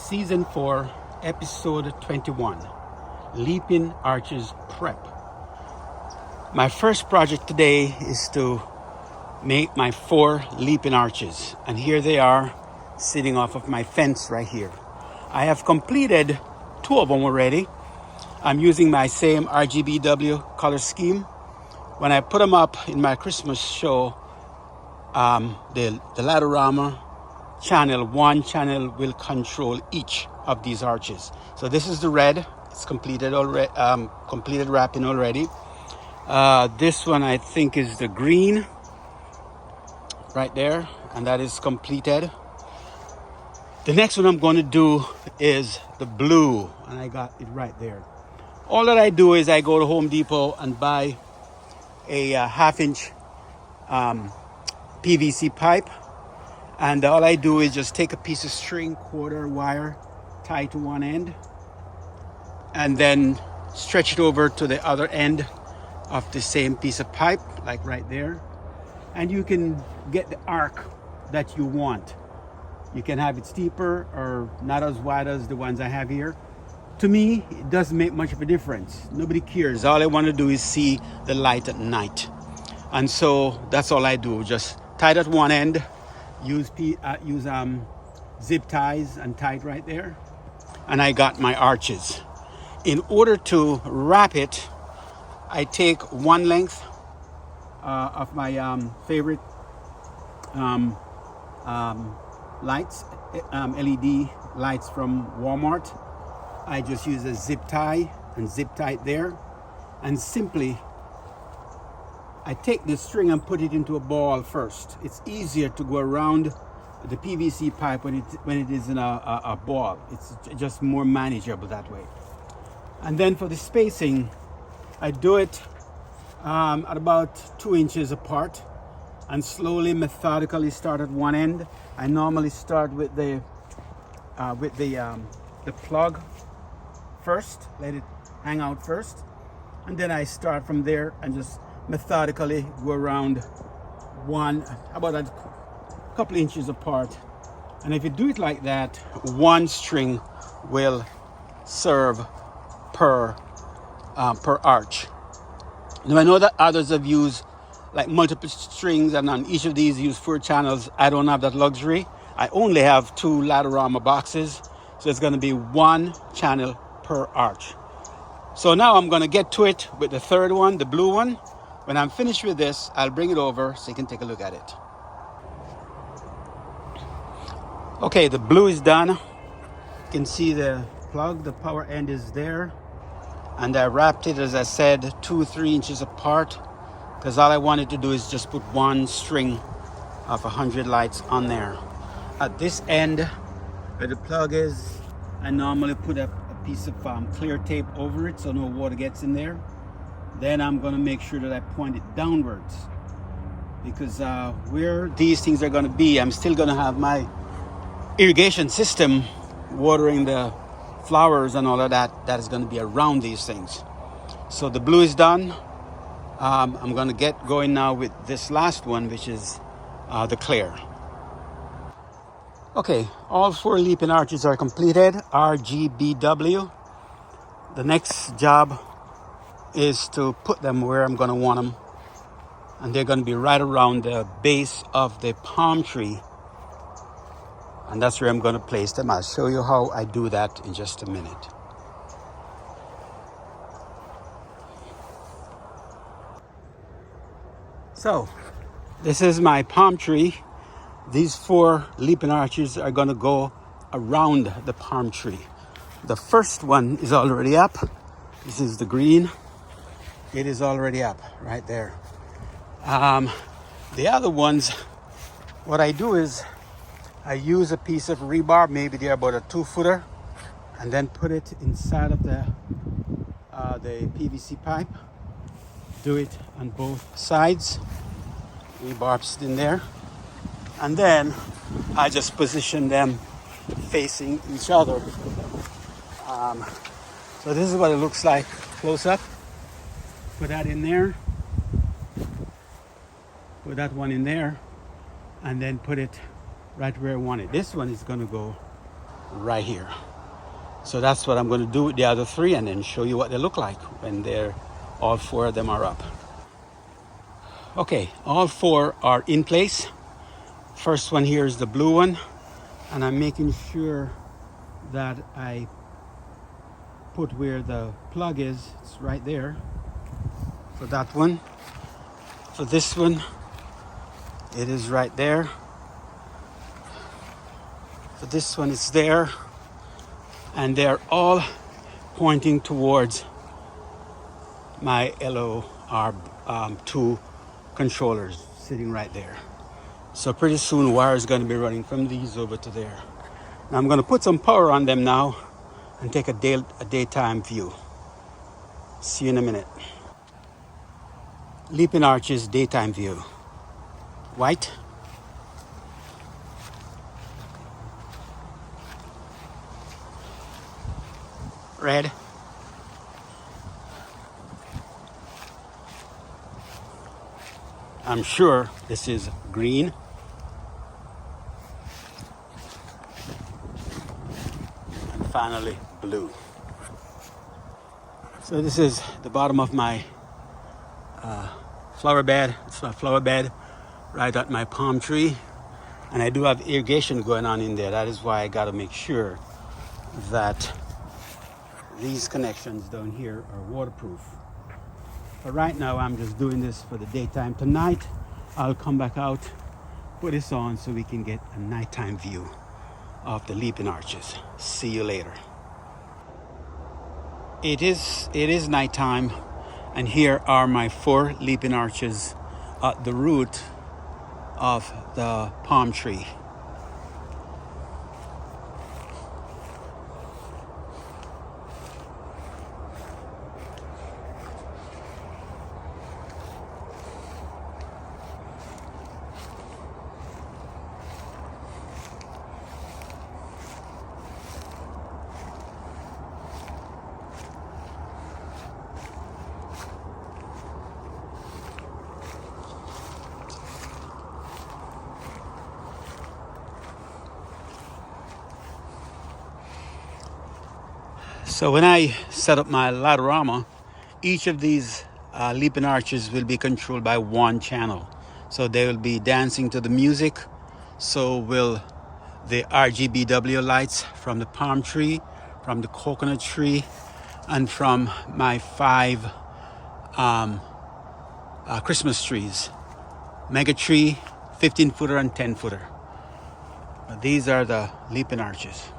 Season 4, Episode 21, Leaping Arches Prep. My first project today is to make my 4 leaping arches. And here they are, sitting off of my fence right here. I have completed 2 of them already. I'm using my same RGBW color scheme. When I put them up in my Christmas show, the Ladorama channel, one channel will control each of these arches. So this is the red. It's completed already, completed wrapping already. This one I think is the green right there, and that is completed. The next one I'm going to do is the blue, and I got it right there. All that I do is I go to Home Depot and buy a half-inch PVC pipe, and all I do is just take a piece of string, quarter wire, tie to one end, and then stretch it over to the other end of the same piece of pipe, like right there. And you can get the arc that you want. You can have it steeper or not as wide as the ones I have here. To me, it doesn't make much of a difference. Nobody cares. All I want to do is see the light at night. And so that's all I do. Just tie it at one end, use zip ties and tie it right there. And I got my arches. In order to wrap it, I take one length of my favorite lights, LED lights from Walmart. I just use a zip tie and zip tie it there, and simply I take the string and put it into a ball first. It's easier to go around the PVC pipe when it is in a ball. It's just more manageable that way. And then for the spacing, I do it at about 2 inches apart, and slowly, methodically start at one end. I normally start with the plug first, let it hang out first, and then I start from there and just methodically go around about a couple inches apart. And if you do it like that, one string will serve per arch. Now I know that others have used like multiple strings, and on each of these use 4 channels. I don't have that luxury. I only have 2 Ladorama boxes, so it's going to be 1 channel per arch. So now I'm going to get to it with the third one, the blue one. When I'm finished with this, I'll bring it over so you can take a look at it. Okay, the blue is done. You can see the plug, the power end is there. And I wrapped it, as I said, 2-3 inches apart, because all I wanted to do is just put one string of 100 lights on there. At this end where the plug is, I normally put a piece of clear tape over it so no water gets in there. Then I'm going to make sure that I point it downwards, because where these things are going to be, I'm still going to have my irrigation system watering the flowers and all of that. That is going to be around these things. So the blue is done. I'm going to get going now with this last one, which is the clear. Okay, all 4 leaping arches are completed, RGBW. The next job is to put them where I'm going to want them. And they're going to be right around the base of the palm tree. And that's where I'm going to place them. I'll show you how I do that in just a minute. So, this is my palm tree. These 4 leaping arches are going to go around the palm tree. The first one is already up. This is the green. It is already up right there. The other ones, what I do is I use a piece of rebar, maybe they're about a 2-footer, and then put it inside of the PVC pipe. Do it on both sides. Rebar's in there. And then I just position them facing each other. So this is what it looks like close up. Put that in there. Put that one in there. And then put it right where I want it. This one is going to go right here. So that's what I'm going to do with the other three, and then show you what they look like when all four of them are up. Okay, all four are in place. First one here is the blue one, and I'm making sure that I put where the plug is. It's right there for that one. For this one, it is right there. For this one, it's there. And they're all pointing towards my LOR2 controllers sitting right there. So pretty soon wire is going to be running from these over to there. Now I'm going to put some power on them now and take a daytime view. See you in a minute. Leaping Arches daytime view. White. Red. I'm sure this is green. And finally, blue. So this is the bottom of my flower bed. It's my flower bed right at my palm tree. And I do have irrigation going on in there. That is why I got to make sure that these connections down here are waterproof. But right now I'm just doing this for the daytime. Tonight I'll come back out, put this on so we can get a nighttime view of the Leaping Arches. See you later. It is nighttime, and here are my 4 Leaping Arches at the root of the palm tree. So when I set up my ladderama, each of these Leaping Arches will be controlled by one channel. So they will be dancing to the music. So will the RGBW lights from the palm tree, from the coconut tree, and from my 5 Christmas trees. Mega tree, 15-footer and 10-footer. These are the Leaping Arches.